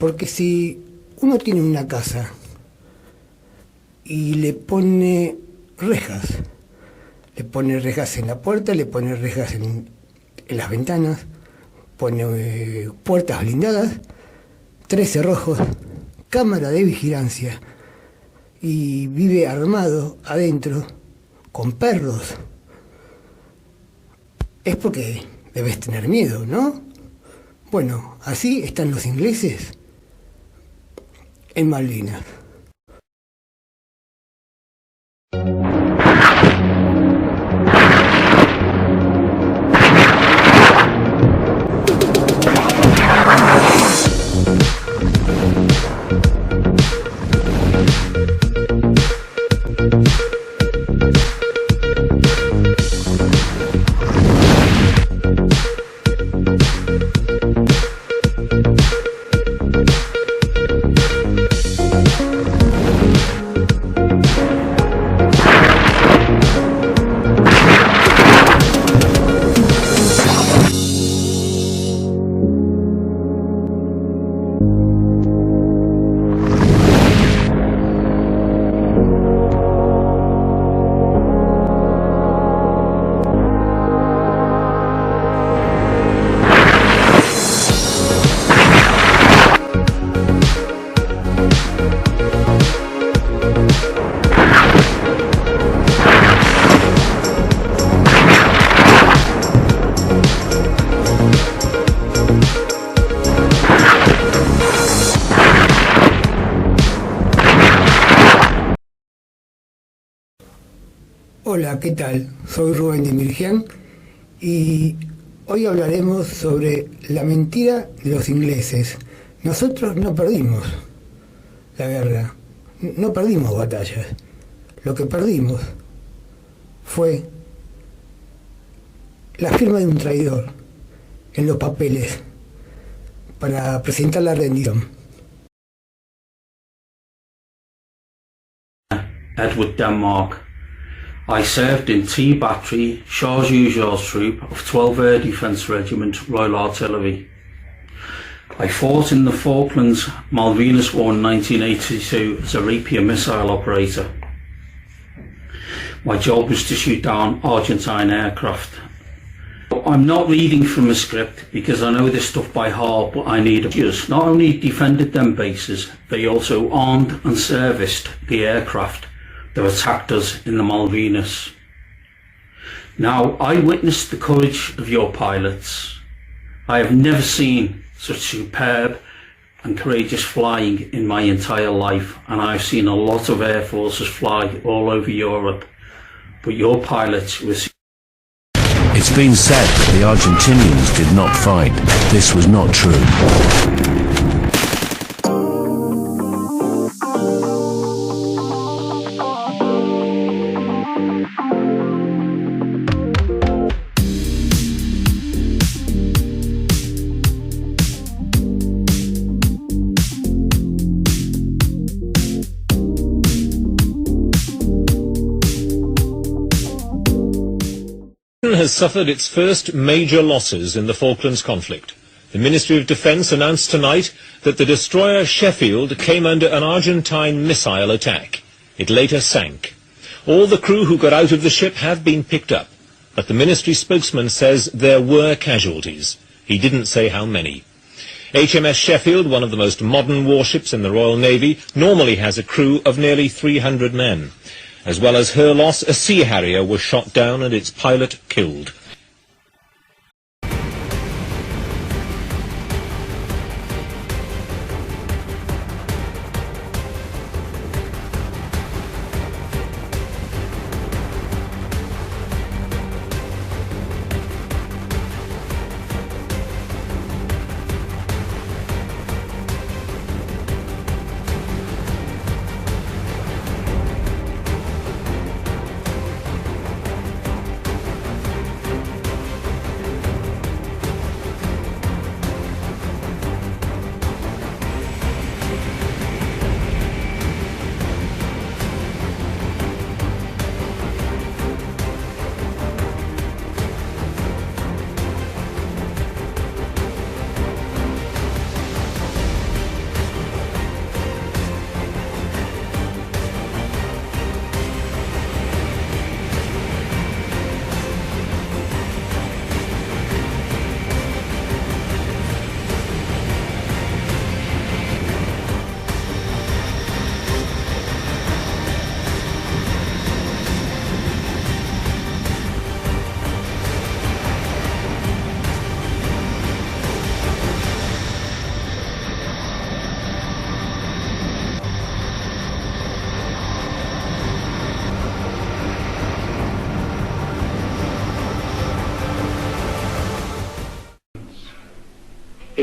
Porque si uno tiene una casa y le pone rejas en la puerta, le pone rejas en las ventanas, pone puertas blindadas, 3 cerrojos, cámara de vigilancia, y vive armado adentro con perros, es porque debes tener miedo, ¿no? Bueno, así están los ingleses en Malvinas. Hola, ¿qué tal? Soy Rubén de Mirgián y hoy hablaremos sobre la mentira de los ingleses. Nosotros no perdimos la guerra, no perdimos batallas. Lo que perdimos fue la firma de un traidor en los papeles para presentar la rendición. Edward Denmark. I served in T Battery, Charles Usual's Troop of 12 Air Defence Regiment, Royal Artillery. I fought in the Falklands Malvinas War in 1982 as a Rapier missile operator. My job was to shoot down Argentine aircraft. I'm not reading from a script because I know this stuff by heart, but I need just not only defended them bases, they also armed and serviced the aircraft that attacked us in the Malvinas. Now, I witnessed the courage of your pilots. I have never seen such superb and courageous flying in my entire life, and I've seen a lot of air forces fly all over Europe, but your pilots were... It's been said that the Argentinians did not fight. This was not true. Has suffered its first major losses in the Falklands conflict. The Ministry of Defence announced tonight that the destroyer Sheffield came under an Argentine missile attack. It later sank. All the crew who got out of the ship have been picked up, but the ministry spokesman says there were casualties. He didn't say how many. HMS Sheffield, one of the most modern warships in the Royal Navy, normally has a crew of nearly 300 men. As well as her loss, a Sea Harrier was shot down and its pilot killed.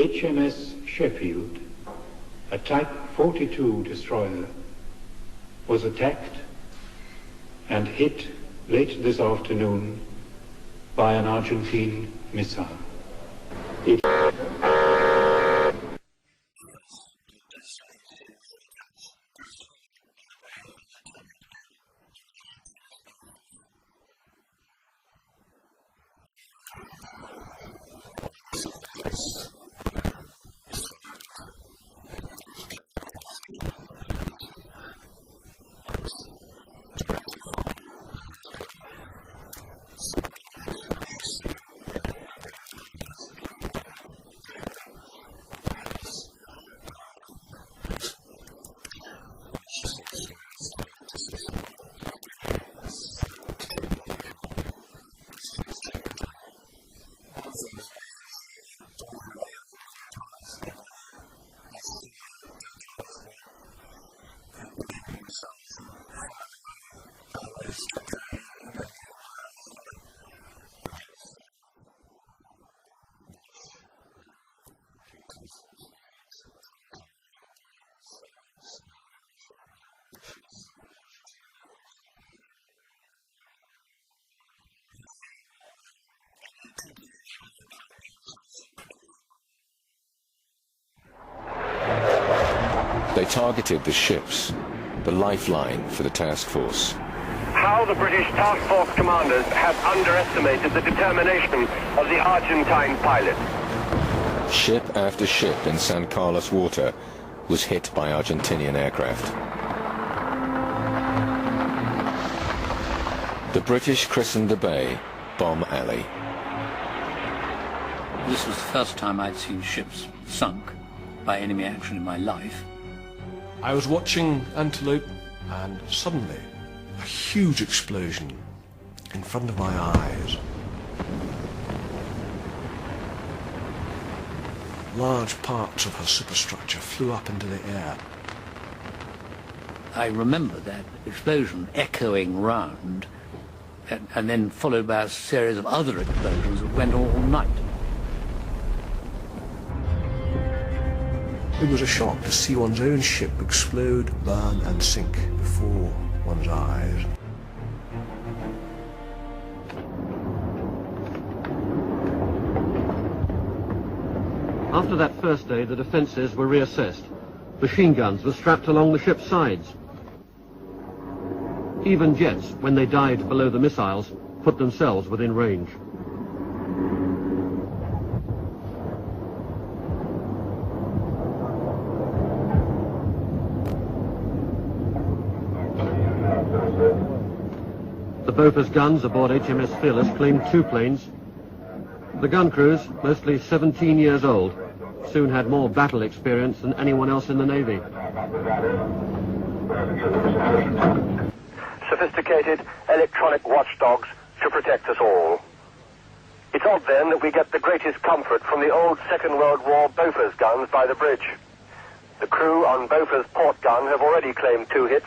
HMS Sheffield, a Type 42 destroyer, was attacked and hit late this afternoon by an Argentine missile. They targeted the ships, the lifeline for the task force. How the British task force commanders have underestimated the determination of the Argentine pilot. Ship after ship in San Carlos water was hit by Argentinian aircraft. The British christened the bay Bomb Alley. This was the first time I'd seen ships sunk by enemy action in my life. I was watching Antelope, and suddenly a huge explosion in front of my eyes. Large parts of her superstructure flew up into the air. I remember that explosion echoing round, and then followed by a series of other explosions that went all night. It was a shock to see one's own ship explode, burn and sink before one's eyes. After that first day, the defences were reassessed. Machine guns were strapped along the ship's sides. Even jets, when they dived below the missiles, put themselves within range. The Bofors guns aboard HMS Fearless claimed 2 planes. The gun crews, mostly 17 years old, soon had more battle experience than anyone else in the Navy. Sophisticated electronic watchdogs to protect us all. It's odd then that we get the greatest comfort from the old Second World War Bofors guns by the bridge. The crew on Bofors port gun have already claimed 2 hits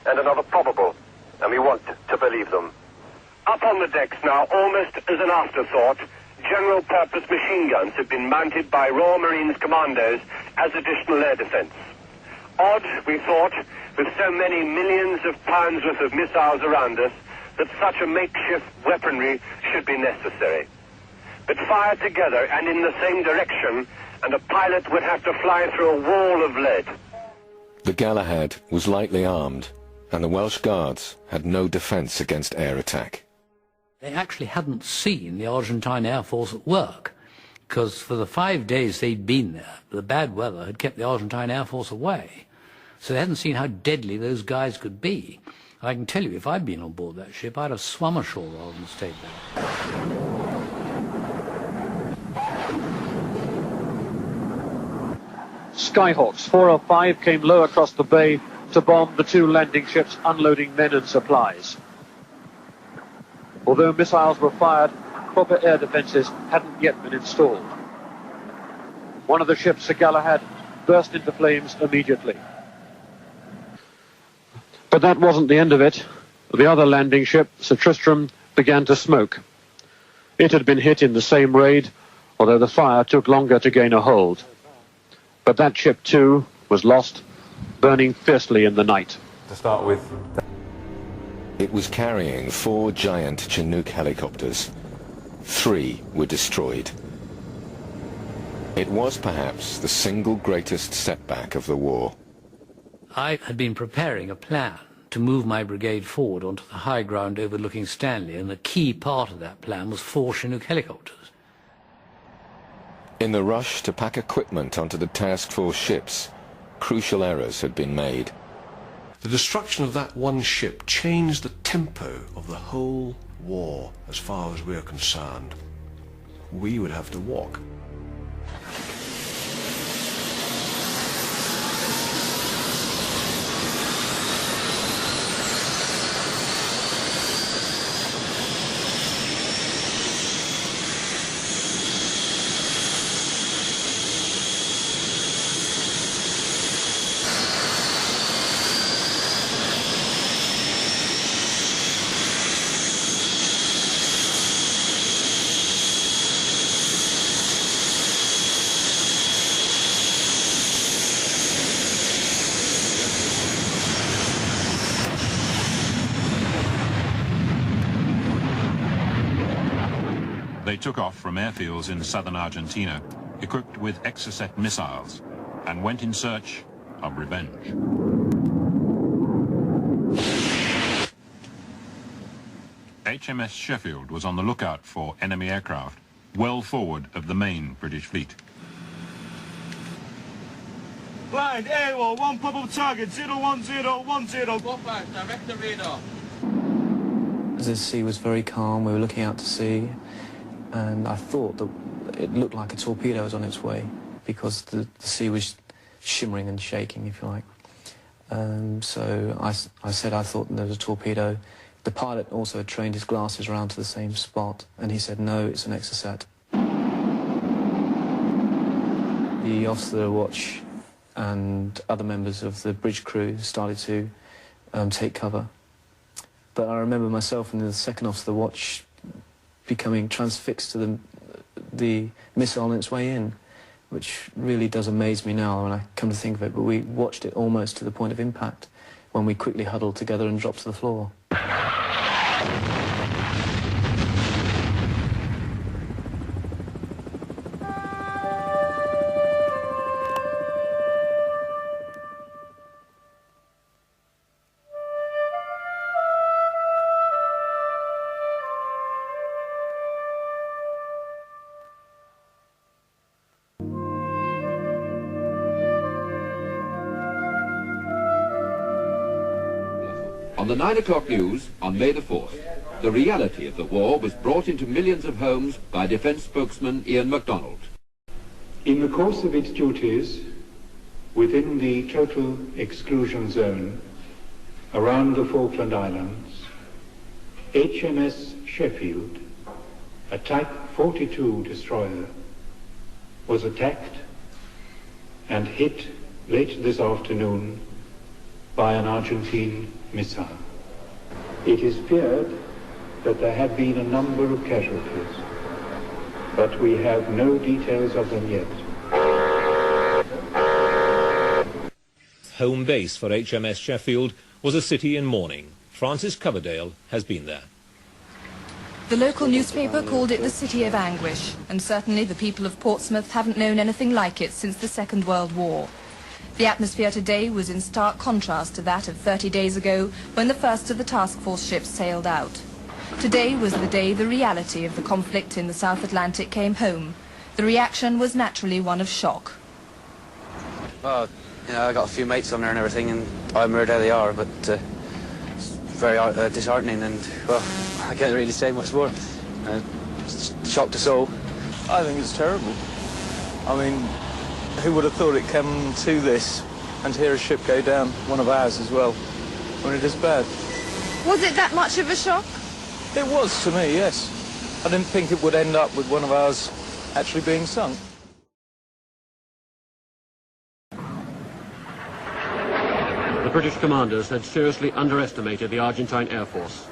and another probable, and we want to believe them. Up on the decks now, almost as an afterthought, general-purpose machine guns have been mounted by Royal Marines commandos as additional air defense. Odd, we thought, with so many millions of pounds worth of missiles around us, that such a makeshift weaponry should be necessary. But fired together and in the same direction, and a pilot would have to fly through a wall of lead. The Galahad was lightly armed, and the Welsh Guards had no defence against air attack. They actually hadn't seen the Argentine Air Force at work, because for the 5 days they'd been there, the bad weather had kept the Argentine Air Force away. So they hadn't seen how deadly those guys could be. I can tell you, if I'd been on board that ship, I'd have swum ashore rather than stayed there. Skyhawks 4 or 5 came low across the bay to bomb the 2 landing ships unloading men and supplies. Although missiles were fired, proper air defences hadn't yet been installed. One of the ships, the Galahad, burst into flames immediately. But that wasn't the end of it. The other landing ship, Sir Tristram, began to smoke. It had been hit in the same raid, although the fire took longer to gain a hold. But that ship too was lost, burning fiercely in the night. To start with, It was carrying 4 giant Chinook helicopters. 3 were destroyed. It was perhaps the single greatest setback of the war. I had been preparing a plan to move my brigade forward onto the high ground overlooking Stanley, and the key part of that plan was 4 Chinook helicopters. In the rush to pack equipment onto the task force ships, crucial errors had been made. the destruction of that one ship changed the tempo of the whole war as far as we're concerned. We would have to walk. They took off from airfields in southern Argentina, equipped with Exocet missiles, and went in search of revenge. HMS Sheffield was on the lookout for enemy aircraft, well forward of the main British fleet. Blind, AWOL, one probable target, 01010. Go back, direct the radar. The sea was very calm, we were looking out to sea, and I thought that it looked like a torpedo was on its way because the sea was shimmering and shaking, if you like. So I said I thought there was a torpedo. The pilot also had trained his glasses around to the same spot, and he said, no, it's an Exocet. The officer of the watch and other members of the bridge crew started to take cover. But I remember myself and the second officer of the watch becoming transfixed to the missile on its way in, which really does amaze me now when I come to think of it. But we watched it almost to the point of impact when we quickly huddled together and dropped to the floor. On the 9 o'clock news on May the 4th, the reality of the war was brought into millions of homes by Defence spokesman Ian MacDonald. In the course of its duties within the total exclusion zone around the Falkland Islands, HMS Sheffield, a Type 42 destroyer, was attacked and hit late this afternoon by an Argentine missile. It is feared that there have been a number of casualties, but we have no details of them yet. Home base for HMS Sheffield was a city in mourning. Francis Coverdale has been there. The local newspaper called it the City of Anguish, and certainly the people of Portsmouth haven't known anything like it since the Second World War. The atmosphere today was in stark contrast to that of 30 days ago when the first of the task force ships sailed out. Today was the day the reality of the conflict in the South Atlantic came home. The reaction was naturally one of shock. Well, you know, I got a few mates on there and everything, and I'm heard how they are, but it's very disheartening, and, well, I can't really say much more. Shocked us all. I think it's terrible. I mean, who would have thought it came to this, and to hear a ship go down, one of ours as well, when it is bad? Was it that much of a shock? It was to me, yes. I didn't think it would end up with one of ours actually being sunk. The British commanders had seriously underestimated the Argentine Air Force,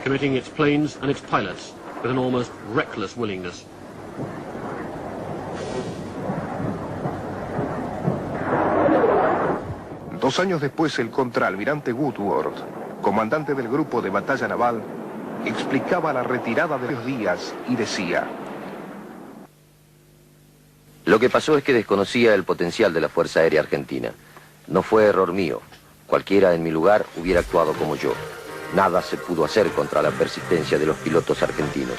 committing its planes and its pilots with an almost reckless willingness. 2 años después, el contraalmirante Woodward, comandante del grupo de batalla naval, explicaba la retirada de los días y decía: Lo que pasó es que desconocía el potencial de la Fuerza Aérea Argentina. No fue error mío. Cualquiera en mi lugar hubiera actuado como yo. Nada se pudo hacer contra la persistencia de los pilotos argentinos.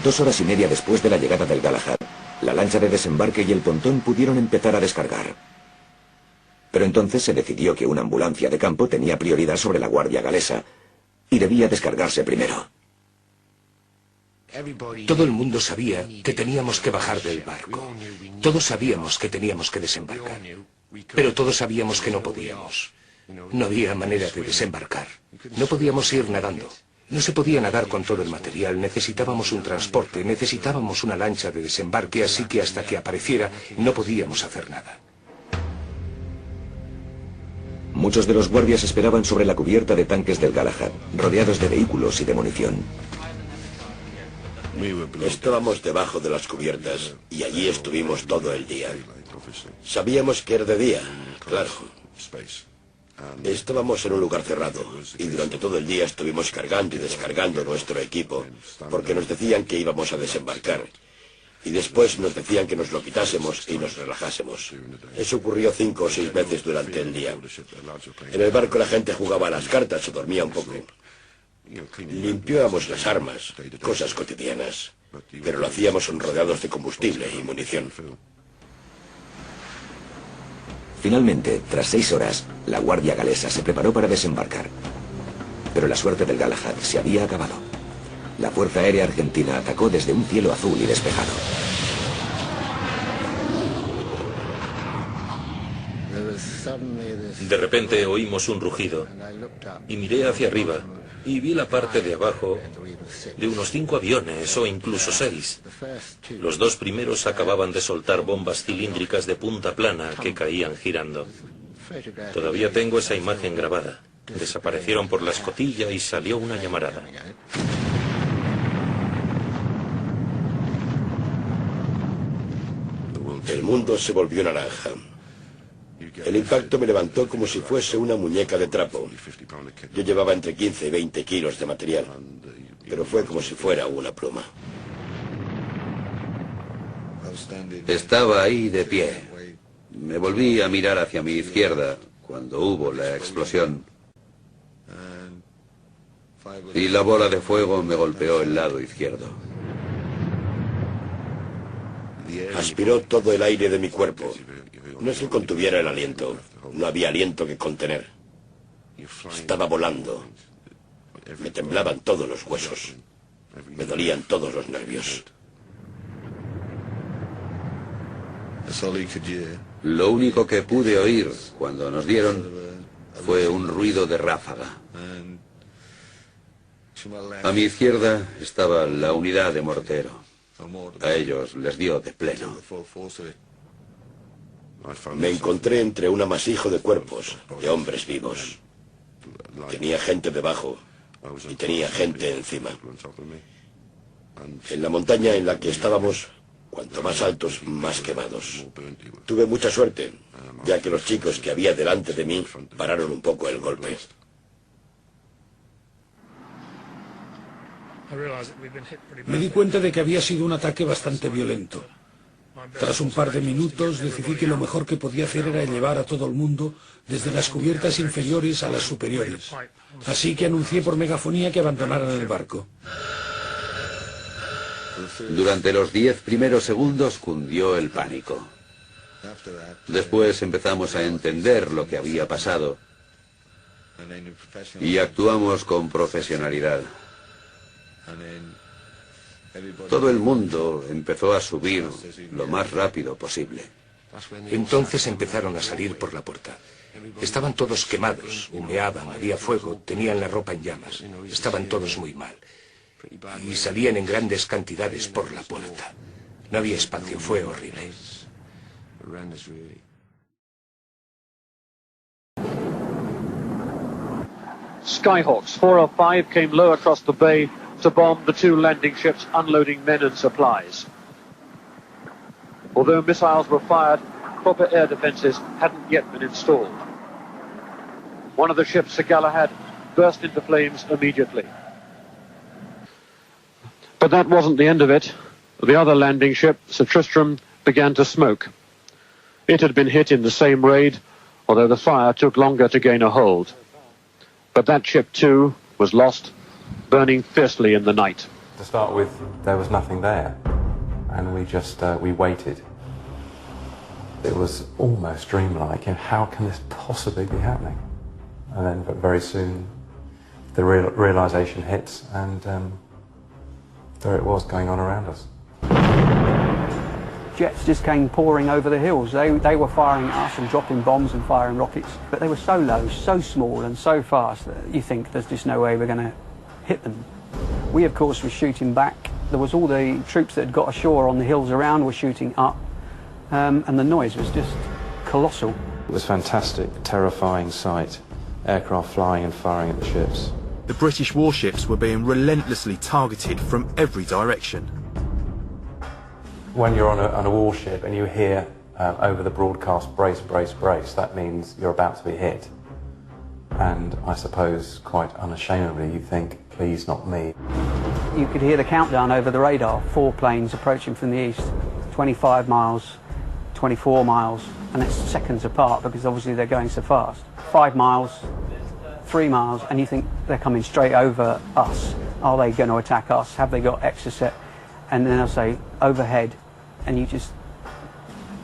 Dos horas y media después de la llegada del Galahad, la lancha de desembarque y el pontón pudieron empezar a descargar. Pero entonces se decidió que una ambulancia de campo tenía prioridad sobre la guardia galesa y debía descargarse primero. Todo el mundo sabía que teníamos que bajar del barco. Todos sabíamos que teníamos que desembarcar. Pero todos sabíamos que no podíamos. No había manera de desembarcar. No podíamos ir nadando. No se podía nadar con todo el material, necesitábamos un transporte, necesitábamos una lancha de desembarque, así que hasta que apareciera no podíamos hacer nada. Muchos de los guardias esperaban sobre la cubierta de tanques del Galahad, rodeados de vehículos y de munición. Estábamos debajo de las cubiertas y allí estuvimos todo el día. Sabíamos que era de día, claro. Estábamos en un lugar cerrado y durante todo el día estuvimos cargando y descargando nuestro equipo porque nos decían que íbamos a desembarcar y después nos decían que nos lo quitásemos y nos relajásemos. Eso ocurrió 5 o 6 veces durante el día. En el barco la gente jugaba a las cartas o dormía un poco. Limpiábamos las armas, cosas cotidianas, pero lo hacíamos rodeados de combustible y munición. Finalmente, tras 6 horas, la guardia galesa se preparó para desembarcar. Pero la suerte del Galahad se había acabado. La Fuerza Aérea Argentina atacó desde un cielo azul y despejado. De repente oímos un rugido y miré hacia arriba y vi la parte de abajo de unos 5 aviones o incluso 6. Los 2 primeros acababan de soltar bombas cilíndricas de punta plana que caían girando. Todavía tengo esa imagen grabada. Desaparecieron por la escotilla y salió una llamarada. El mundo se volvió naranja. El impacto me levantó como si fuese una muñeca de trapo. Yo llevaba entre 15 y 20 kilos de material, pero fue como si fuera una pluma. Estaba ahí de pie. Me volví a mirar hacia mi izquierda cuando hubo la explosión. Y la bola de fuego me golpeó el lado izquierdo. Aspiró todo el aire de mi cuerpo. No es que contuviera el aliento. No había aliento que contener. Estaba volando. Me temblaban todos los huesos. Me dolían todos los nervios. Lo único que pude oír cuando nos dieron fue un ruido de ráfaga. A mi izquierda estaba la unidad de mortero. A ellos les dio de pleno. Me encontré entre un amasijo de cuerpos, de hombres vivos. Tenía gente debajo y tenía gente encima. En la montaña en la que estábamos, cuanto más altos, más quemados. Tuve mucha suerte, ya que los chicos que había delante de mí pararon un poco el golpe. Me di cuenta de que había sido un ataque bastante violento. Tras un par de minutos decidí que lo mejor que podía hacer era llevar a todo el mundo desde las cubiertas inferiores a las superiores. Así que anuncié por megafonía que abandonaran el barco. Durante los 10 primeros segundos cundió el pánico. Después empezamos a entender lo que había pasado y actuamos con profesionalidad. Todo el mundo empezó a subir lo más rápido posible. Entonces empezaron a salir por la puerta. Estaban todos quemados, humeaban, había fuego, tenían la ropa en llamas. Estaban todos muy mal. Y salían en grandes cantidades por la puerta. No había espacio, fue horrible. Skyhawks 4 or 5 came low across the bay to bomb the 2 landing ships unloading men and supplies. Although missiles were fired, proper air defences hadn't yet been installed. One of the ships, the Galahad, burst into flames immediately. But that wasn't the end of it. The other landing ship, Sir Tristram, began to smoke. It had been hit in the same raid, although the fire took longer to gain a hold. But that ship too was lost, burning fiercely in the night. To start with, there was nothing there, and we waited. It was almost dreamlike, and how can this possibly be happening? And then very soon the realization hits, and there it was going on around us. Jets just came pouring over the hills. They were firing at us and dropping bombs and firing rockets, but they were so low, so small and so fast that you think there's just no way we're going to hit them. We of course were shooting back. There was all the troops that had got ashore on the hills around were shooting up, and the noise was just colossal. It was a fantastic, terrifying sight. Aircraft flying and firing at the ships. The British warships were being relentlessly targeted from every direction. When you're on a warship and you hear over the broadcast, brace, brace, brace, that means you're about to be hit. And I suppose, quite unashamedly, you think, please not me. You could hear the countdown over the radar, 4 planes approaching from the east, 25 miles, 24 miles, and it's seconds apart because obviously they're going so fast. 5 miles, 3 miles, and you think they're coming straight over us. Are they going to attack us? Have they got Exocet? And then they'll say, overhead, and you just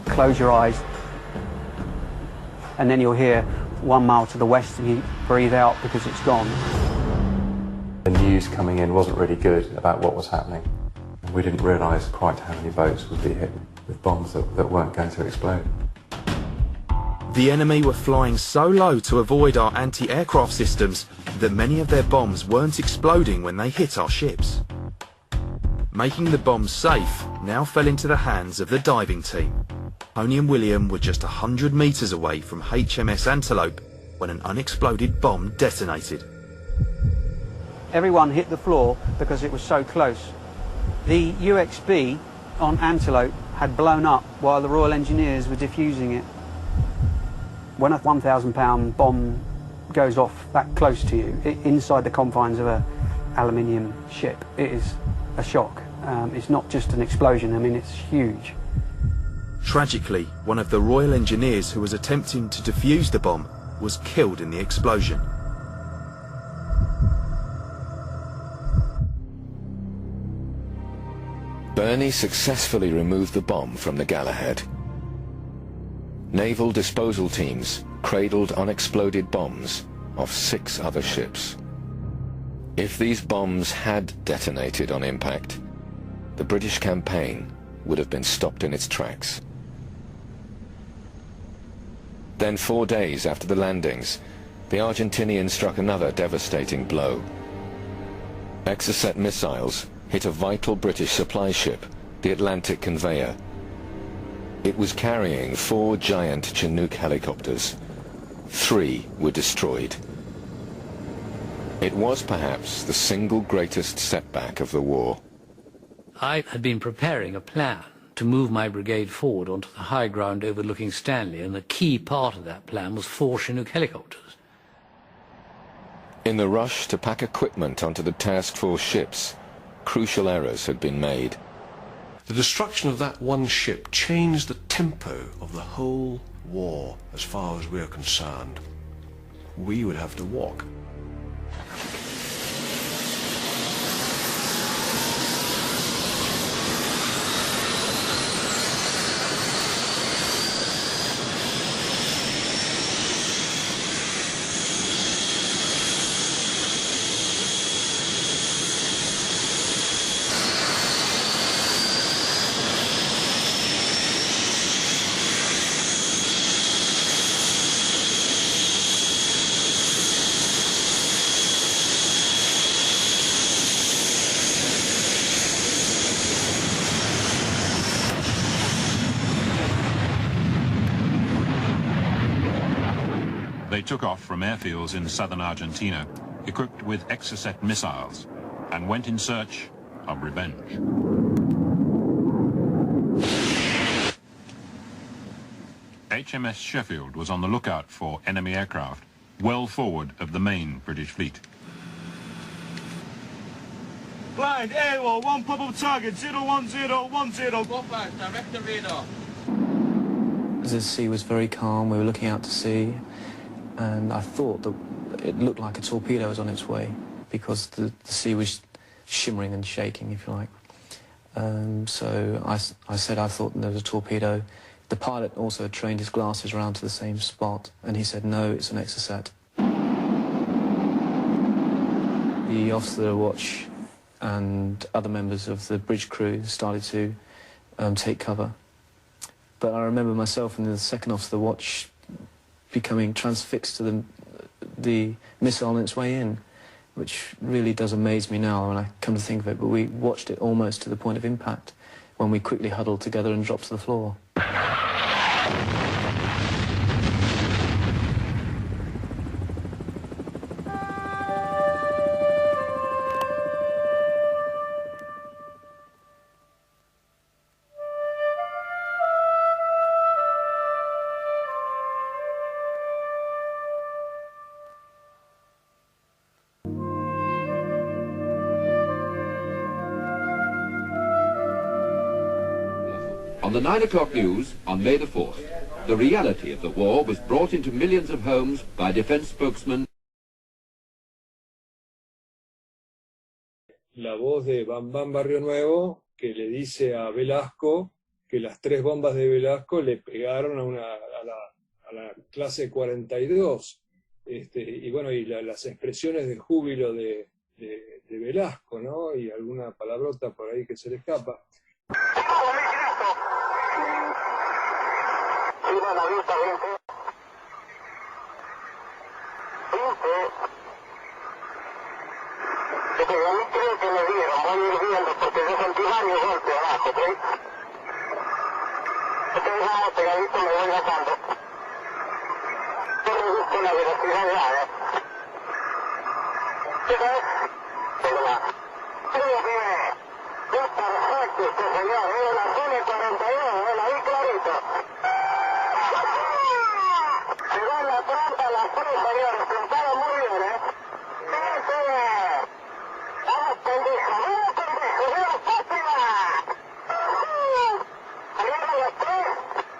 close your eyes, and then you'll hear 1 mile to the west, and you breathe out because it's gone. The news coming in wasn't really good about what was happening. And we didn't realise quite how many boats would be hit with bombs that weren't going to explode. The enemy were flying so low to avoid our anti-aircraft systems that many of their bombs weren't exploding when they hit our ships. Making the bombs safe now fell into the hands of the diving team. Tony and William were just 100 metres away from HMS Antelope when an unexploded bomb detonated. Everyone hit the floor because it was so close. The UXB on Antelope had blown up while the Royal Engineers were defusing it. When a 1,000-pound bomb goes off that close to you, inside the confines of an aluminium ship, it is a shock. It's not just an explosion, I mean, it's huge. Tragically, one of the Royal Engineers who was attempting to defuse the bomb was killed in the explosion. Burney successfully removed the bomb from the Galahad. Naval disposal teams cradled unexploded bombs off 6 other ships. If these bombs had detonated on impact, the British campaign would have been stopped in its tracks. Then 4 days after the landings, the Argentinians struck another devastating blow. Exocet missiles hit a vital British supply ship, the Atlantic Conveyor. It was carrying 4 giant Chinook helicopters. 3 were destroyed. It was perhaps the single greatest setback of the war. I had been preparing a plan to move my brigade forward onto the high ground overlooking Stanley, and the key part of that plan was 4 Chinook helicopters. In the rush to pack equipment onto the task force ships, crucial errors had been made. The destruction of that one ship changed the tempo of the whole war as far as we're concerned. We would have to walk. They took off from airfields in southern Argentina, equipped with Exocet missiles, and went in search of revenge. HMS Sheffield was on the lookout for enemy aircraft, well forward of the main British fleet. Blind, AWOL, one pop-up target, 01010, go back, direct the radar. The sea was very calm, we were looking out to sea, and I thought that it looked like a torpedo was on its way, because the sea was shimmering and shaking, if you like. So I said I thought there was a torpedo. The pilot also trained his glasses around to the same spot, and he said, no, it's an Exocet. The officer of the watch and other members of the bridge crew started to take cover. But I remember myself and the second officer of the watch becoming transfixed to the missile on its way in, which really does amaze me now when I come to think of it, but we watched it almost to the point of impact when we quickly huddled together and dropped to the floor. On the 9 o'clock news on May the 4th, the reality of the war was brought into millions of homes by defense spokesman. La voz de Bam Bam Barrio Nuevo, que le dice a Velasco que las 3 bombas de Velasco le pegaron a la clase 42. Y bueno, y las expresiones de júbilo de Velasco, ¿no? Y alguna palabrota por ahí que se le escapa. Creo que me dieron, voy a ir viendo porque yo sentí varios golpes abajo, ¿sí? Ustedes van pegadito, me voy bajando. Yo reduzco la velocidad ya, ¿eh? ¿Qué tal? Pero va. Creo que es perfecto este señor, la zona 42, la vi clarito. Se va en la trompa a las 3, señores, plantaron muy bien, ¿eh? Sí. ¡Vamos, pendejo! ¡Vamos, pendejo! ¡Vamos, Fátima! ¿Salieron las 3?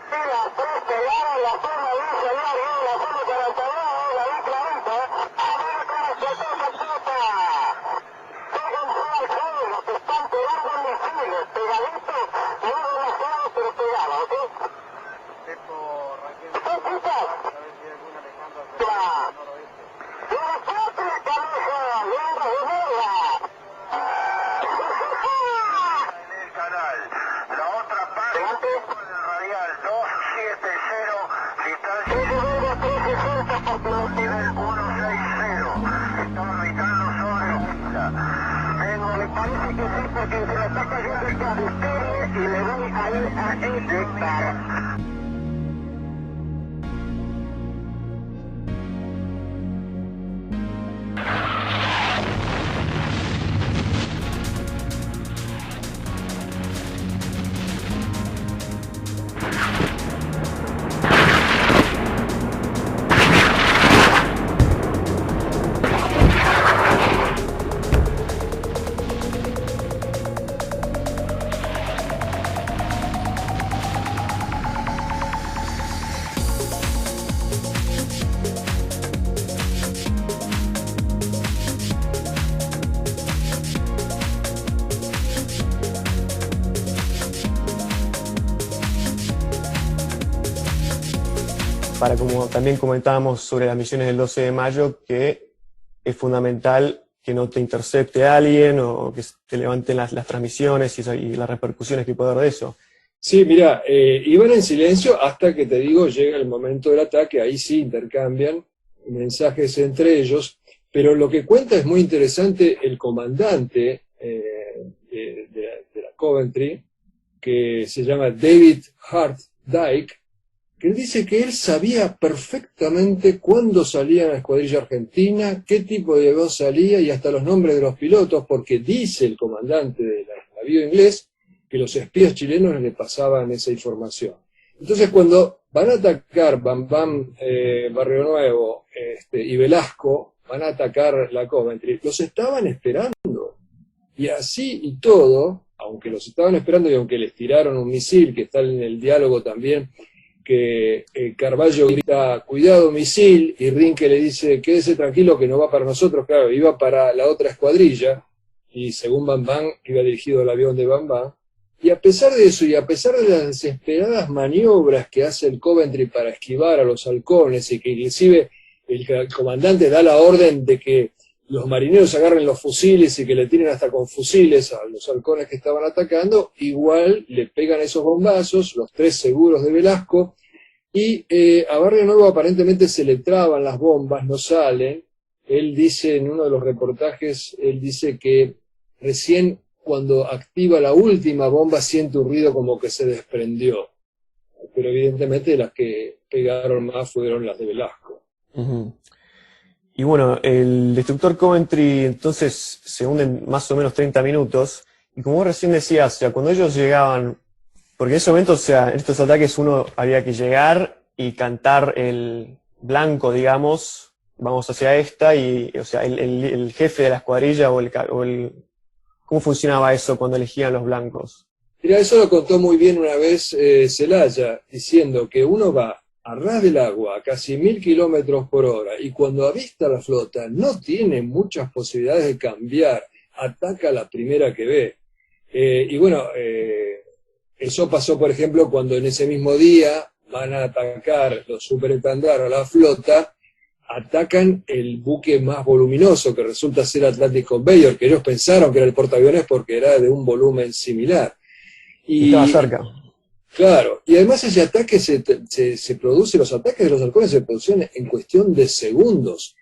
Sí, las 3 pegaron la forma 10, señor, la forma 42, la vi clarito, ¿eh? ¡A ver cómo se toca, puta! Fíjense al juego, que están pegando en misiles, pegaditos, no demasiado, pero pegados, ¿ok? ¿Qué putas? Porque se me está cayendo el cabecero y me voy a ir a inyectar. Para, como también comentábamos sobre las misiones del 12 de mayo, que es fundamental que no te intercepte alguien o que te levanten las transmisiones y las repercusiones que puede haber de eso. Sí, mira, iban en silencio hasta que, te digo, llega el momento del ataque, ahí sí intercambian mensajes entre ellos, pero lo que cuenta es muy interesante el comandante de la Coventry, que se llama David Hart Dyke, que él dice que él sabía perfectamente cuándo salía la escuadrilla argentina, qué tipo de avión salía y hasta los nombres de los pilotos, porque dice el comandante del navío inglés que los espías chilenos le pasaban esa información. Entonces cuando van a atacar Bam Bam, Barrio Nuevo y Velasco, van a atacar la Coventry, los estaban esperando. Y así y todo, aunque los estaban esperando y aunque les tiraron un misil, que está en el diálogo también, que Carballo grita, cuidado misil, y Rinke le dice, quédese tranquilo que no va para nosotros, claro, iba para la otra escuadrilla, y según Bam Bam, iba dirigido al avión de Bam Bam, y a pesar de eso, y a pesar de las desesperadas maniobras que hace el Coventry para esquivar a los halcones, y que inclusive el comandante da la orden de que los marineros agarren los fusiles y que le tiren hasta con fusiles a los halcones que estaban atacando, igual le pegan esos bombazos, los 3 seguros de Velasco, y a Barrio Nuevo aparentemente se le traban las bombas, no salen. Él dice en uno de los reportajes, él dice que recién cuando activa la última bomba siente un ruido como que se desprendió. Pero evidentemente las que pegaron más fueron las de Velasco. Uh-huh. Y bueno, el destructor Coventry entonces se hunde en más o menos 30 minutos, y como vos recién decías, o sea, cuando ellos llegaban, porque en ese momento, o sea, en estos ataques uno había que llegar y cantar el blanco, digamos, vamos hacia esta, y o sea, el jefe de la escuadrilla o el ¿cómo funcionaba eso cuando elegían los blancos? Mira, eso lo contó muy bien una vez Celaya, diciendo que uno va a ras del agua a casi 1000 kilómetros por hora, y cuando avista la flota no tiene muchas posibilidades de cambiar, ataca la primera que ve. Y bueno, eso pasó, por ejemplo, cuando en ese mismo día van a atacar los superestandar a la flota, atacan el buque más voluminoso, que resulta ser Atlantic Conveyor, que ellos pensaron que era el portaaviones porque era de un volumen similar. Y estaba cerca. Claro, y además ese ataque se produce, los ataques de los halcones se producen en cuestión de segundos.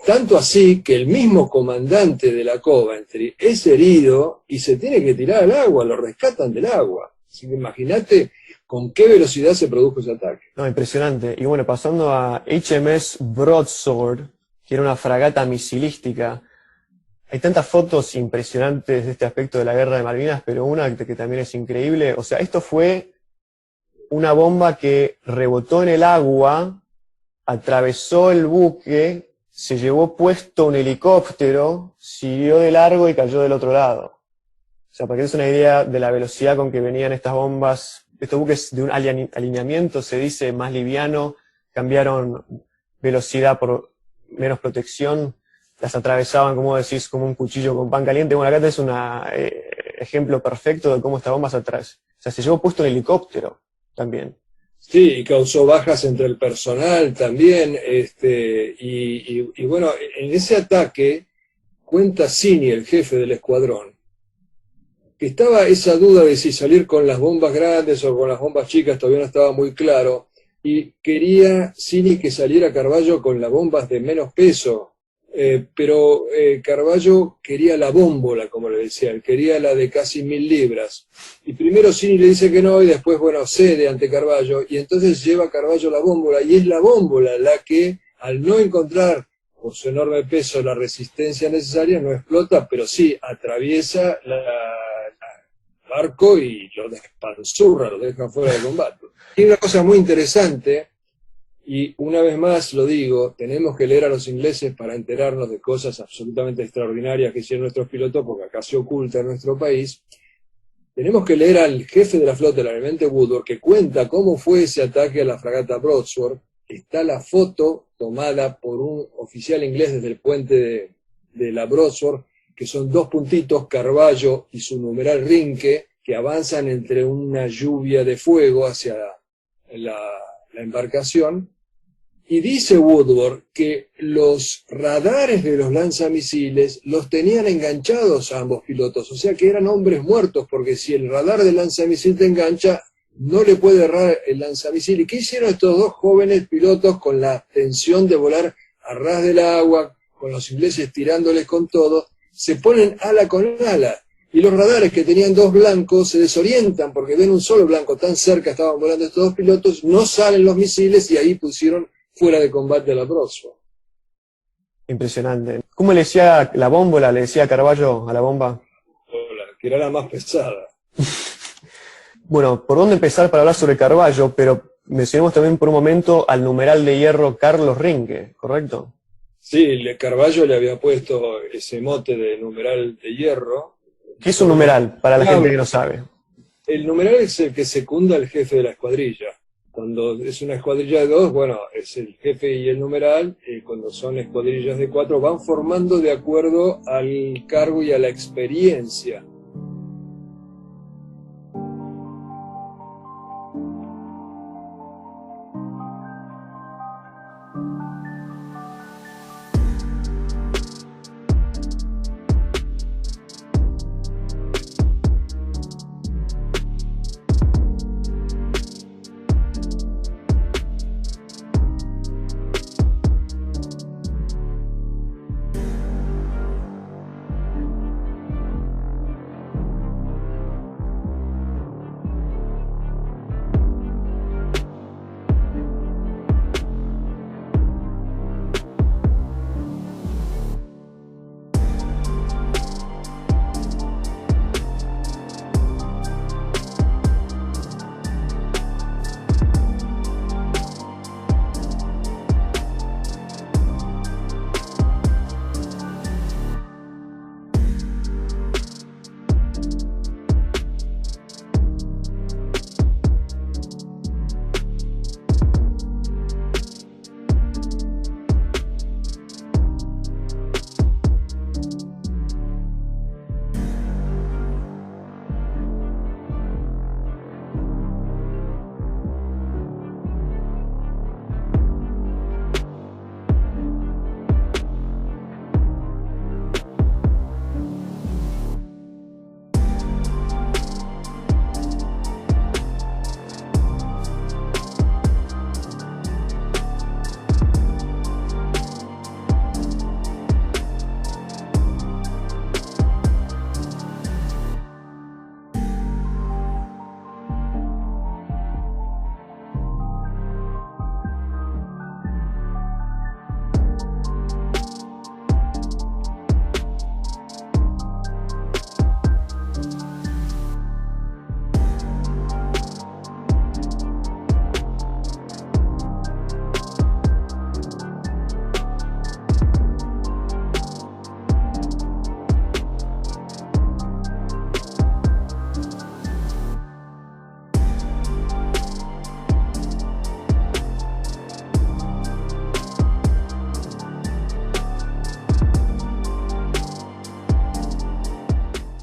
Tanto así que el mismo comandante de la Coventry es herido y se tiene que tirar al agua, lo rescatan del agua. Así que imagínate con qué velocidad se produjo ese ataque. No, impresionante. Y bueno, pasando a HMS Broadsword, que era una fragata misilística. Hay tantas fotos impresionantes de este aspecto de la guerra de Malvinas, pero una que también es increíble. O sea, esto fue una bomba que rebotó en el agua, atravesó el buque, se llevó puesto un helicóptero, siguió de largo y cayó del otro lado. O sea, para que des una idea de la velocidad con que venían estas bombas, estos buques de un alineamiento, se dice, más liviano, cambiaron velocidad por menos protección, las atravesaban, como decís, como un cuchillo con pan caliente. Bueno, acá tenés un ejemplo perfecto de cómo estas bombas atrás. O sea, se llevó puesto un helicóptero también. Sí, y causó bajas entre el personal también. Y bueno, en ese ataque, cuenta Cini, el jefe del escuadrón, que estaba esa duda de si salir con las bombas grandes o con las bombas chicas, todavía no estaba muy claro, y quería Cini que saliera Carballo con las bombas de menos peso. Pero Carballo quería la bómbola, como le decía, él quería la de casi 1000 libras. Y primero Cini le dice que no, y después, bueno, cede ante Carballo, y entonces lleva Carballo la bómbola, y es la bómbola la que, al no encontrar, por su enorme peso, la resistencia necesaria, no explota, pero sí atraviesa el barco y lo despanzurra, lo deja fuera de combate. Y una cosa muy interesante, y una vez más lo digo, tenemos que leer a los ingleses para enterarnos de cosas absolutamente extraordinarias que hicieron nuestros pilotos, porque acá se oculta en nuestro país. Tenemos que leer al jefe de la flota, el almirante Woodward, que cuenta cómo fue ese ataque a la fragata Broadsword. Está la foto tomada por un oficial inglés desde el puente de la Broadsword, que son 2 puntitos, Carballo y su numeral Rinke, que avanzan entre una lluvia de fuego hacia la embarcación. Y dice Woodward que los radares de los lanzamisiles los tenían enganchados a ambos pilotos, o sea que eran hombres muertos, porque si el radar del lanzamisil te engancha, no le puede errar el lanzamisil. ¿Y qué hicieron estos 2 jóvenes pilotos con la tensión de volar a ras del agua, con los ingleses tirándoles con todo? Se ponen ala con ala, Y los radares que tenían dos blancos se desorientan porque ven un solo blanco tan cerca, estaban volando estos dos pilotos, no salen los misiles y ahí pusieron fuera de combate a la Brodsworth. Impresionante. ¿Cómo le decía la bómbola, le decía Carballo a la bomba? Que era la más pesada. Bueno, ¿por dónde empezar para hablar sobre Carballo? Pero mencionemos también por un momento al numeral de hierro Carlos Rinke, ¿correcto? Sí, Carballo le había puesto ese mote de numeral de hierro. ¿Qué es un numeral, para la gente que no sabe? El numeral es el que secunda al jefe de la escuadrilla. Cuando es una escuadrilla de 2, bueno, es el jefe y el numeral. Cuando son escuadrillas de 4, van formando de acuerdo al cargo y a la experiencia.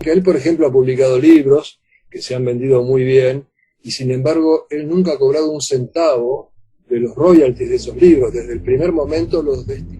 Que él, por ejemplo, ha publicado libros que se han vendido muy bien y, sin embargo, él nunca ha cobrado un centavo de los royalties de esos libros. Desde el primer momento los destinó.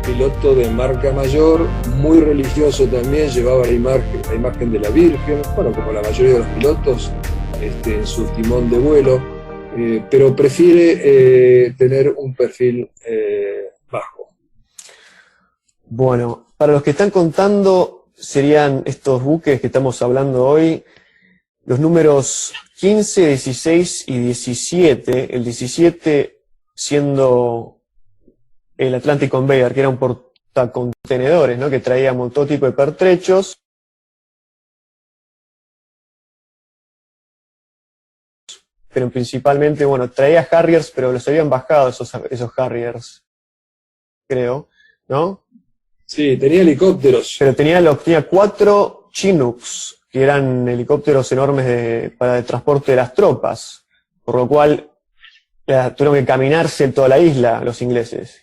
Piloto de marca mayor, muy religioso también, llevaba la imagen de la Virgen, bueno, como la mayoría de los pilotos, en su timón de vuelo, pero prefiere tener un perfil bajo. Bueno, para los que están contando, serían estos buques que estamos hablando hoy, los números 15, 16 y 17, el 17 siendo el Atlantic Conveyor, que era un portacontenedores, ¿no?, que traía todo tipo de pertrechos. Pero principalmente, bueno, traía Harriers, pero los habían bajado esos Harriers, creo, ¿no? Sí, tenía helicópteros. Pero tenía 4 Chinooks, que eran helicópteros enormes para el transporte de las tropas, por lo cual tuvieron que caminarse en toda la isla los ingleses.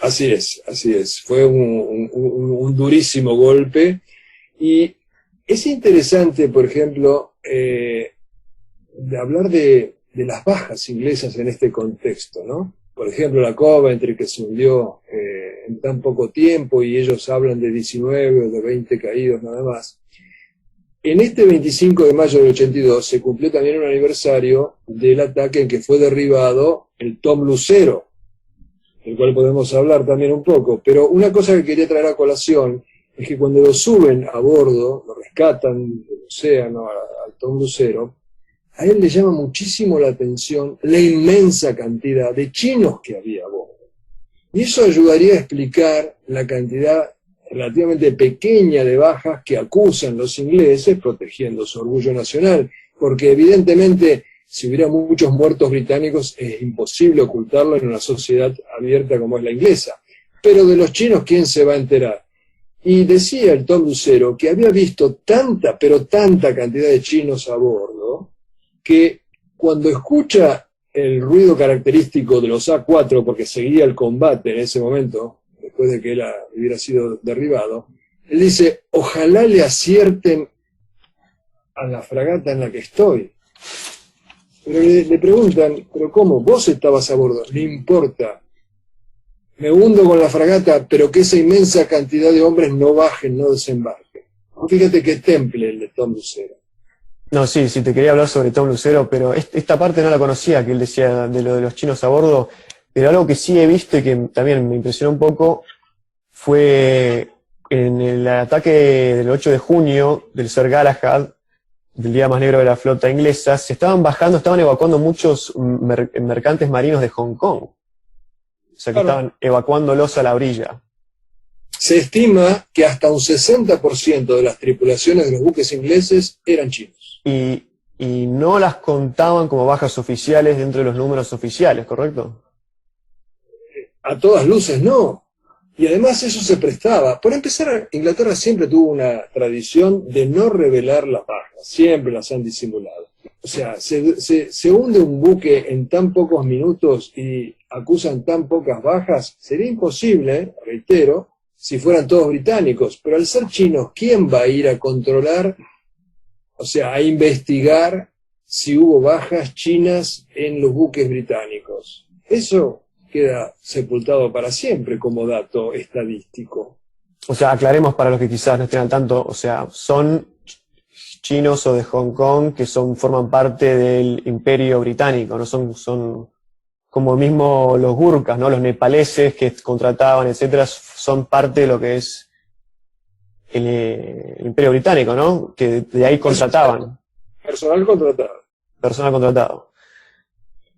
Así es, así es. Fue un durísimo golpe. Y es interesante, por ejemplo, de hablar de las bajas inglesas en este contexto, ¿no? Por ejemplo, la Coventry, que se hundió en tan poco tiempo, y ellos hablan de 19 o de 20 caídos nada más. En este 25 de mayo del 82 se cumplió también un aniversario del ataque en que fue derribado el Tom Lucero, del cual podemos hablar también un poco. Pero una cosa que quería traer a colación es que cuando lo suben a bordo, lo rescatan del océano al Tom Lucero, a él le llama muchísimo la atención la inmensa cantidad de chinos que había a bordo. Y eso ayudaría a explicar la cantidad relativamente pequeña de bajas que acusan los ingleses protegiendo su orgullo nacional, porque evidentemente si hubiera muchos muertos británicos es imposible ocultarlo en una sociedad abierta como es la inglesa. Pero de los chinos, ¿quién se va a enterar? Y decía el Tom Lucero que había visto tanta, pero tanta cantidad de chinos a bordo, que cuando escucha el ruido característico de los A4, porque seguía el combate en ese momento, después de que él hubiera sido derribado, él dice, ojalá le acierten a la fragata en la que estoy. Pero le preguntan, ¿pero cómo? Vos estabas a bordo, no importa. Me hundo con la fragata, pero que esa inmensa cantidad de hombres no bajen, no desembarquen. Fíjate qué temple el de Tom Lucero. No, sí, te quería hablar sobre Tom Lucero, pero esta parte no la conocía, que él decía de lo de los chinos a bordo, pero algo que sí he visto y que también me impresionó un poco fue en el ataque del 8 de junio del Sir Galahad, del día más negro de la flota inglesa, estaban evacuando muchos mercantes marinos de Hong Kong. O sea, que estaban evacuándolos a la orilla. Se estima que hasta un 60% de las tripulaciones de los buques ingleses eran chinos. Y no las contaban como bajas oficiales dentro de los números oficiales, ¿correcto? A todas luces no. Y además eso se prestaba. Por empezar, Inglaterra siempre tuvo una tradición de no revelar las bajas. Siempre las han disimulado. O sea, se hunde un buque en tan pocos minutos y acusan tan pocas bajas. Sería imposible, reitero, si fueran todos británicos. Pero al ser chinos, ¿quién va a ir a controlar, o sea, a investigar si hubo bajas chinas en los buques británicos? Eso queda sepultado para siempre como dato estadístico. O sea, aclaremos para los que quizás no estén al tanto, o sea, son chinos o de Hong Kong que forman parte del Imperio Británico, no son como mismo los gurkhas, ¿no? Los nepaleses que contrataban, etcétera, son parte de lo que es el Imperio Británico, ¿no? Que de ahí contrataban. Personal contratado. Personal contratado.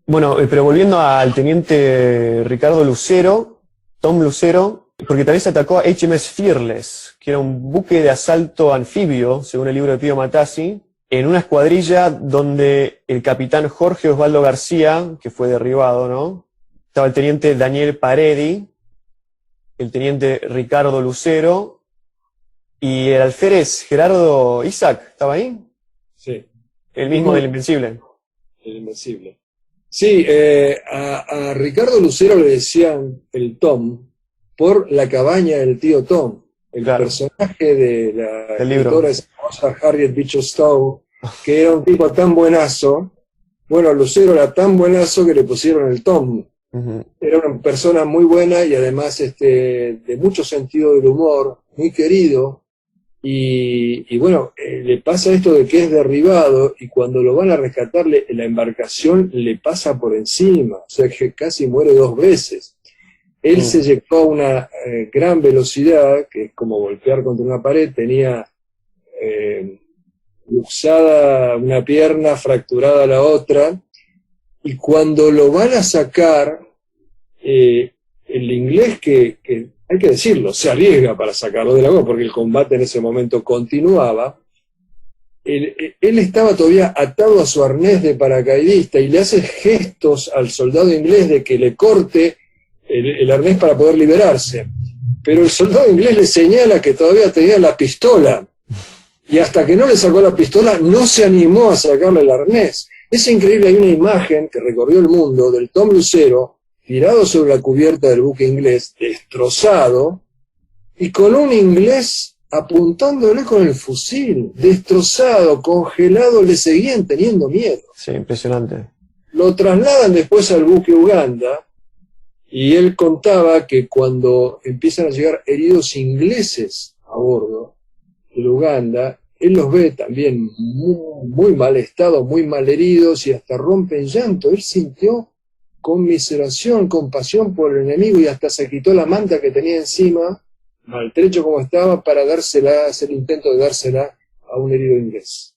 Bueno, pero volviendo al teniente Ricardo Lucero, Tom Lucero, porque también se atacó a HMS Fearless, que era un buque de asalto anfibio, según el libro de Pío Matassi, en una escuadrilla donde el capitán Jorge Osvaldo García, que fue derribado, ¿no? Estaba el teniente Daniel Paredi, el teniente Ricardo Lucero, y el alférez Gerardo Isaac, ¿estaba ahí? Sí. El mismo del Invencible. El Invencible. Sí, a Ricardo Lucero le decían el Tom por la cabaña del tío Tom, el personaje de la escritora famosa Harriet Beecher Stowe, que era un tipo tan buenazo. Bueno, Lucero era tan buenazo que le pusieron el Tom. Era una persona muy buena y además de mucho sentido del humor, muy querido, Y bueno, le pasa esto de que es derribado y cuando lo van a rescatar la embarcación le pasa por encima, o sea que casi muere 2 veces. Él se llegó a una gran velocidad, que es como golpear contra una pared, tenía luxada una pierna, fracturada la otra, y cuando lo van a sacar, el inglés que hay que decirlo, se arriesga para sacarlo del agua porque el combate en ese momento continuaba. Él estaba todavía atado a su arnés de paracaidista y le hace gestos al soldado inglés de que le corte el arnés para poder liberarse. Pero el soldado inglés le señala que todavía tenía la pistola y hasta que no le sacó la pistola no se animó a sacarle el arnés. Es increíble, hay una imagen que recorrió el mundo del Tom Lucero tirado sobre la cubierta del buque inglés, destrozado, y con un inglés apuntándole con el fusil, destrozado, congelado, le seguían teniendo miedo. Sí, impresionante. Lo trasladan después al buque Uganda, y él contaba que cuando empiezan a llegar heridos ingleses a bordo del Uganda, él los ve también muy mal estado, muy mal heridos, y hasta rompen llanto. Él sintió conmiseración, compasión por el enemigo y hasta se quitó la manta que tenía encima, maltrecho como estaba, para hacer el intento de dársela a un herido inglés.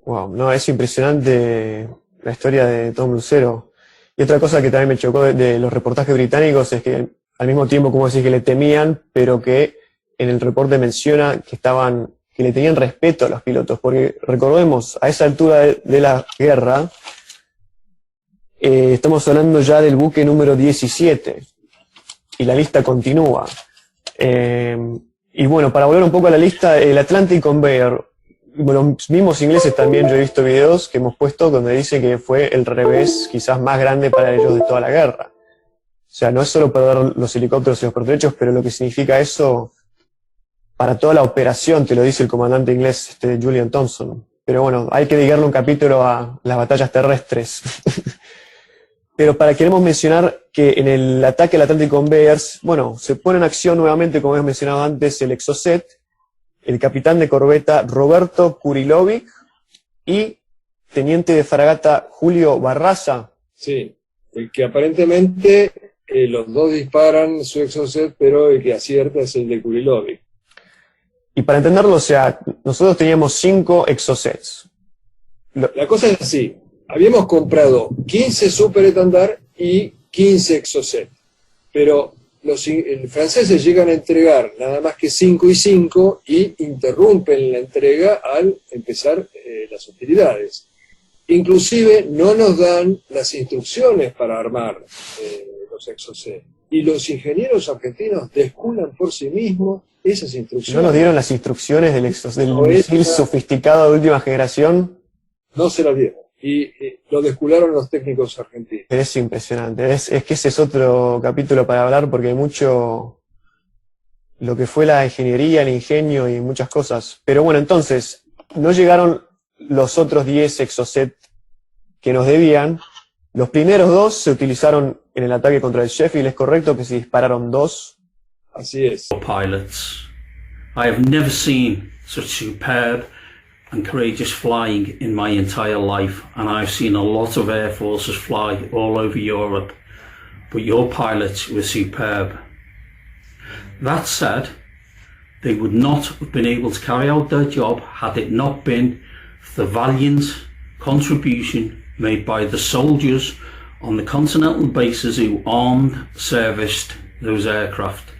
Wow, no, es impresionante la historia de Tom Lucero. Y otra cosa que también me chocó de los reportajes británicos es que al mismo tiempo, como decís, que le temían, pero que en el reporte menciona que le tenían respeto a los pilotos, porque recordemos, a esa altura de la guerra, estamos hablando ya del buque número 17 y la lista continúa. Y bueno, para volver un poco a la lista, el Atlantic Conveyor, los mismos ingleses también, yo he visto videos que hemos puesto donde dice que fue el revés quizás más grande para ellos de toda la guerra. O sea, no es solo perder los helicópteros y los pertrechos, pero lo que significa eso para toda la operación, te lo dice el comandante inglés Julian Thompson. Pero bueno, hay que dedicarle un capítulo a las batallas terrestres. Pero queremos mencionar que en el ataque al Atlantic Conveyors, bueno, se pone en acción nuevamente, como hemos mencionado antes, el Exocet, el capitán de corbeta Roberto Kurilovic y teniente de fragata Julio Barraza. Sí, el que aparentemente los dos disparan su Exocet, pero el que acierta es el de Kurilovic. Y para entenderlo, o sea, nosotros teníamos 5 Exocets. La cosa es así. Habíamos comprado 15 Super Étendard y 15 Exocet, pero los franceses llegan a entregar nada más que 5 y 5 y interrumpen la entrega al empezar las hostilidades. Inclusive no nos dan las instrucciones para armar los Exocet. Y los ingenieros argentinos desculan por sí mismos esas instrucciones. ¿No nos dieron las instrucciones del misil sofisticado de última generación? No se las dieron. Y lo descularon los técnicos argentinos. Es impresionante. Es que ese es otro capítulo para hablar porque hay mucho lo que fue la ingeniería, el ingenio y muchas cosas. Pero bueno, entonces, no llegaron los otros 10 Exocet que nos debían. Los primeros 2 se utilizaron en el ataque contra el Sheffield, ¿es correcto que se dispararon 2? Así es. Pilots. I have never seen such superb and courageous flying in my entire life, and I've seen a lot of air forces fly all over Europe, but your pilots were superb. That said, they would not have been able to carry out their job had it not been for the valiant contribution made by the soldiers on the continental bases who armed, serviced those aircraft.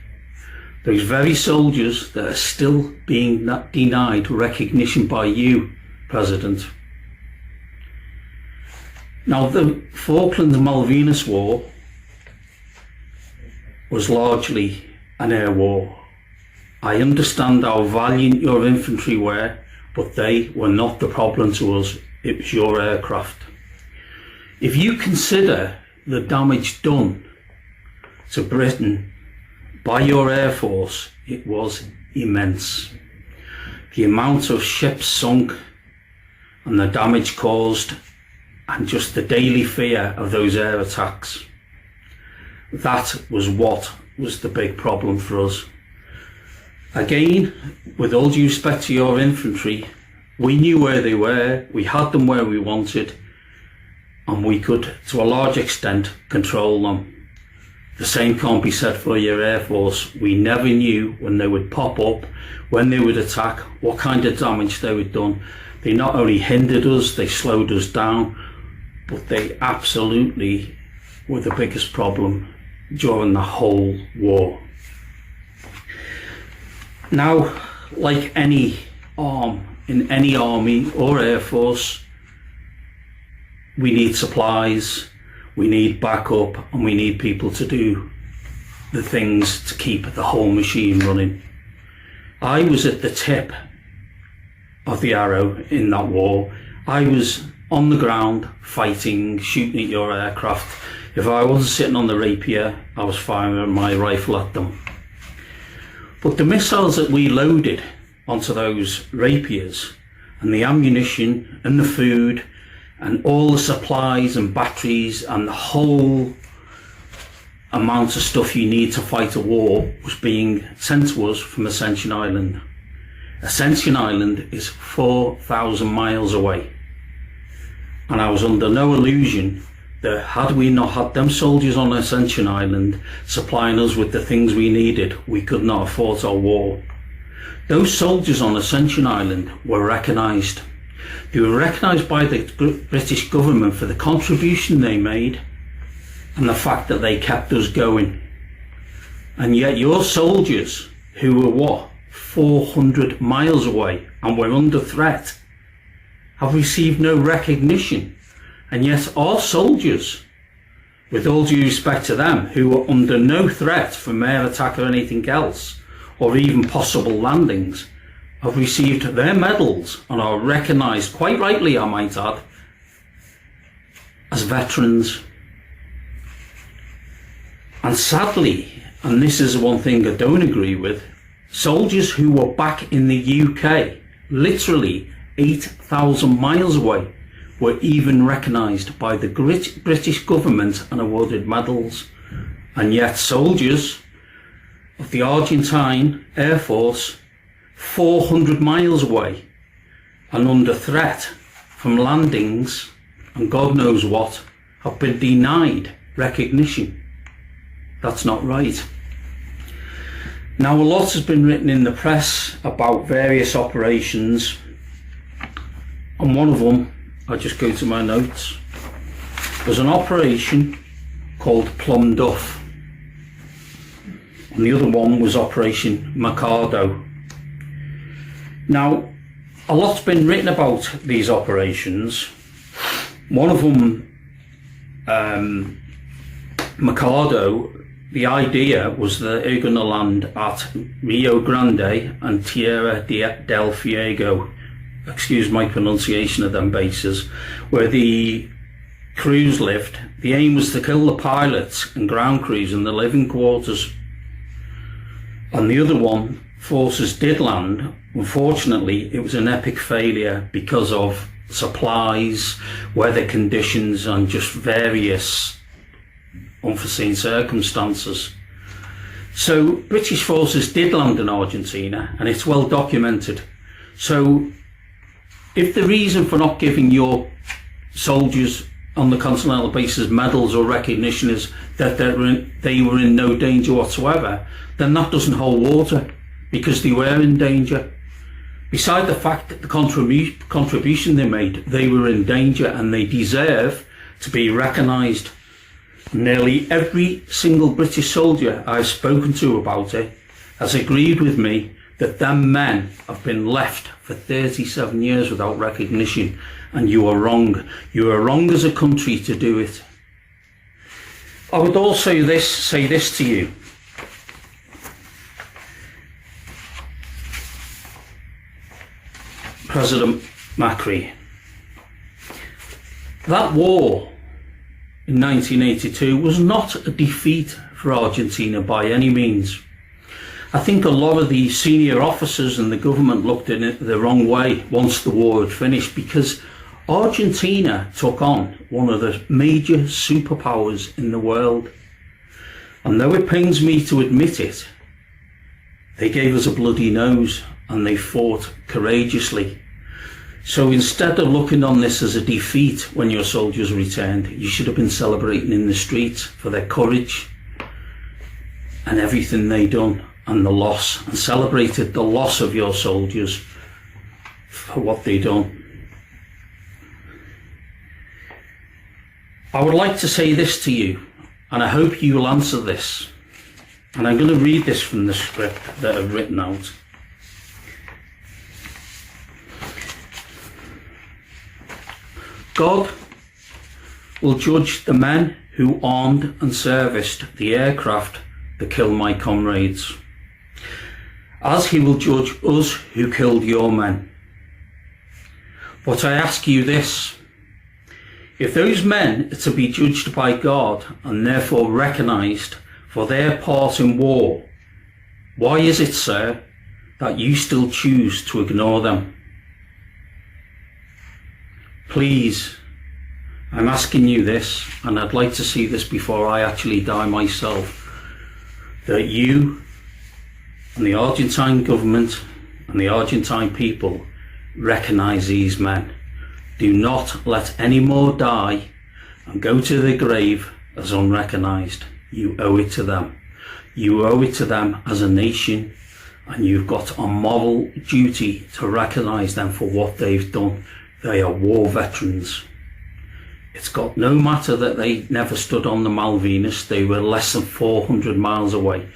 Those very soldiers that are still being denied recognition by you, President. Now, the Falkland and Malvinas War was largely an air war. I understand how valiant your infantry were, but they were not the problem to us. It was your aircraft. If you consider the damage done to Britain by your Air Force, it was immense. The amount of ships sunk and the damage caused and just the daily fear of those air attacks. That was what was the big problem for us. Again, with all due respect to your infantry, we knew where they were, we had them where we wanted, and we could, to a large extent, control them. The same can't be said for your Air Force. We never knew when they would pop up, when they would attack, what kind of damage they would done. They not only hindered us, they slowed us down, but they absolutely were the biggest problem during the whole war. Now, like any arm in any army or Air Force, we need supplies, we need backup, and we need people to do the things to keep the whole machine running. I was at the tip of the arrow in that war. I was on the ground fighting, shooting at your aircraft. If I wasn't sitting on the rapier, I was firing my rifle at them. But the missiles that we loaded onto those rapiers, and the ammunition and the food and all the supplies and batteries and the whole amount of stuff you need to fight a war, was being sent to us from Ascension Island. Ascension Island is 4,000 miles away, and I was under no illusion that had we not had them soldiers on Ascension Island supplying us with the things we needed, we could not have fought our war. Those soldiers on Ascension Island were recognised. They were recognised by the British government for the contribution they made and the fact that they kept us going. And yet your soldiers, who were 400 miles away and were under threat, have received no recognition. And yet our soldiers, with all due respect to them, who were under no threat from air attack or anything else, or even possible landings, have received their medals and are recognised, quite rightly I might add, as veterans. And sadly, and this is one thing I don't agree with, soldiers who were back in the UK, literally 8,000 miles away, were even recognised by the British government and awarded medals. And yet soldiers of the Argentine Air Force, 400 miles away and under threat from landings and God knows what, have been denied recognition. That's not right. Now, a lot has been written in the press about various operations, and one of them, I'll just go to my notes, was an operation called Plum Duff, and the other one was Operation Mikado. Now, a lot's been written about these operations. One of them, Mikado, the idea was that they're going to land at Rio Grande and Tierra del Fuego, excuse my pronunciation of them bases, where the crews lived. The aim was to kill the pilots and ground crews in the living quarters. And the other one, forces did land. Unfortunately, it was an epic failure because of supplies, weather conditions, and just various unforeseen circumstances. So British forces did land in Argentina, and it's well documented. So if the reason for not giving your soldiers on the Continental bases medals or recognition is that they were in no danger whatsoever, then that doesn't hold water, because they were in danger. Beside the fact that the contribution they made, they were in danger and they deserve to be recognised. Nearly every single British soldier I've spoken to about it has agreed with me that them men have been left for 37 years without recognition, and you are wrong. You are wrong as a country to do it. I would also say this to you. President Macri, that war in 1982 was not a defeat for Argentina by any means. I think a lot of the senior officers in the government looked at it the wrong way once the war had finished, because Argentina took on one of the major superpowers in the world. And though it pains me to admit it, They gave us a bloody nose and they fought courageously. So instead of looking on this as a defeat when your soldiers returned, you should have been celebrating in the streets for their courage and everything they done and the loss, and celebrated the loss of your soldiers for what they done. I would like to say this to you, and I hope you will answer this. And I'm going to read this from the script that I've written out. God will judge the men who armed and serviced the aircraft that killed my comrades, as he will judge us who killed your men. But I ask you this: if those men are to be judged by God and therefore recognised for their part in war, why is it, sir, that you still choose to ignore them? Please, I'm asking you this, and I'd like to see this before I actually die myself, that you and the Argentine government and the Argentine people recognise these men. Do not let any more die and go to the grave as unrecognised. You owe it to them. You owe it to them as a nation, and you've got a moral duty to recognise them for what they've done. They are war veterans. It's got no matter that they never stood on the Malvinas. They were less than 400 miles away.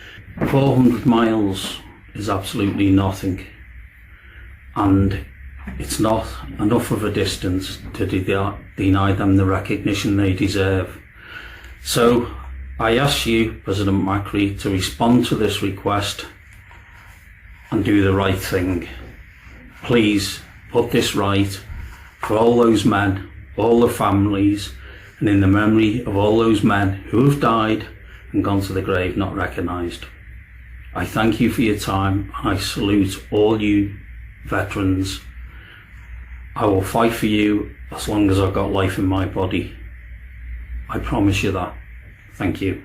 400 miles is absolutely nothing. And it's not enough of a distance to deny them the recognition they deserve. So I ask you, President Macri, to respond to this request and do the right thing. Please put this right for all those men, all the families, and in the memory of all those men who have died and gone to the grave not recognised. I thank you for your time. I salute all you veterans. I will fight for you as long as I've got life in my body. I promise you that. Thank you.